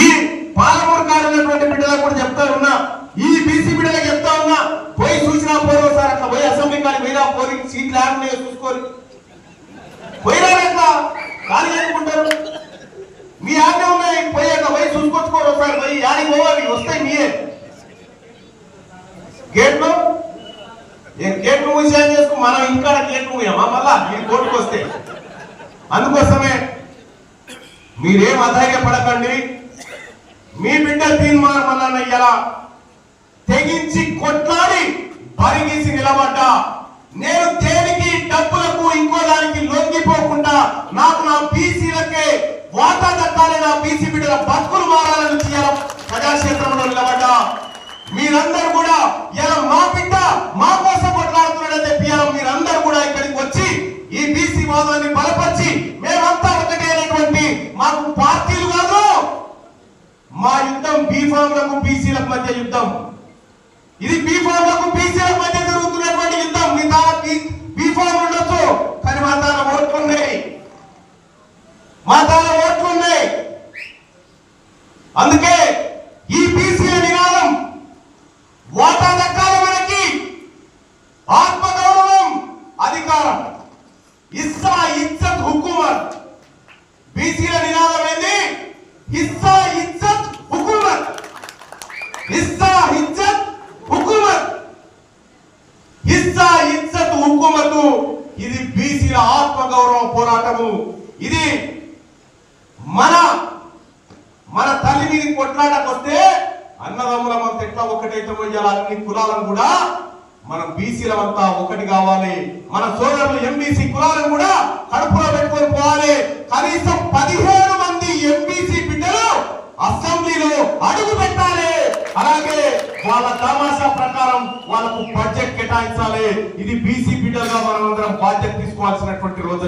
ఈ పాలమూరు కారున్నటువంటి బిడ్డలకు కూడా చెప్తా ఉన్నా, ఈ బీసీ బిడ్డలకు చెప్తా ఉన్నా, పోయి చూసినా పోరు సార్, అట్లా పోయి అసెంబ్లీ కానీ పోయినా పోయి సీట్లు ఆడున్నాయో చూసుకోరు, పోయినా ఎట్లా ఖాళీ అనుకుంటారు. మీ ఆజ్ఞ ఉన్నాయి, పోయి అట్లా పోయి చూసుకొచ్చుకోరు సార్, పోయి యాడికి పోవాలి, వస్తాయి మీయే గేట్లు. గేట్లు మూసేం చేసుకో, మనం ఇంకా గేట్లు మూయమా మళ్ళా మీరు కోర్టుకు వస్తే. అందుకోసమే మీరేం అధైర్యపడకండి. మీ బిడ్డ తీర్మానం మల్లన్న ఇలా తెగించి కొట్లాడి పరిగేసి నిలబడ్డా, నేను దేనికి డబ్బులకు ఇంకో దానికి లొంగిపోకుండా నాకు నా బీసీలకే వాటా దక్కాలి, నా బీసీ బిడ్డల బతుకులు మారాలని చేయాలి ప్రజాక్షేత్రంలో నిలబడ్డా. మీరందరూ కూడా ఇలా మా బిడ్డ మా కోసం కొట్లాడుతున్నాడని చెప్పి మీరందరూ కూడా ఇక్కడికి వచ్చి ఈ బీసీ వాదాన్ని బలపరిచి మేమంతా ఒకటే అనేటువంటి, మాకు పార్టీలు కాదు, మా యుద్ధం బీఫామ్లకు బీసీలకు మధ్య యుద్ధం. ఇది బీఫామ్లకు బీసీలకు మధ్య జరుగుతున్నటువంటి యుద్ధం. మీ తాన బీఫామ్ ఉండొచ్చు, కానీ మా తాన ఓట్లున్నాయి, మా తాన ఓట్లున్నాయి. అందుకే ఈ బీసీల నినాదం వాటా దక్కాలి, మనకి ఆత్మగౌరవం, అధికారం, హిస్సా ఇజ్జత్ హుకుమత్. బీసీల నినాదం ఏంది? హిస్సా ఇజ్జత్ హుకుమత్, హిస్సా ఇజ్జత్ హుకుమత్, హిస్సా ఇజ్జత్ హుకుమత్. ఇది బీసీల ఆత్మగౌరవ పోరాటము. ఇది మన తల్లి మీద కొట్లాటకొస్తే అన్నదమ్ములమంతా ఎట్లా ఒకటైతే పోయాలి, అన్ని కులాలను కూడా మనం బీసీలమంతా ఒకటి కావాలి. మన సోదరులు ఎంబీసీ కులాలను కూడా కడుపులో పెట్టుకొని పోవాలి. కనీసం 17 మంది ఎంబీసీ బిడ్డలు అసెంబ్లీలో అడుగు పెట్టాలి. అలాగే వాళ్ళ తమాషా ప్రకారం వాళ్ళకు బడ్జెట్ కేటాయించాలి. ఇది బీసీ బిడ్డలుగా మనం అందరం బాధ్యత తీసుకోవాల్సినటువంటి రోజు.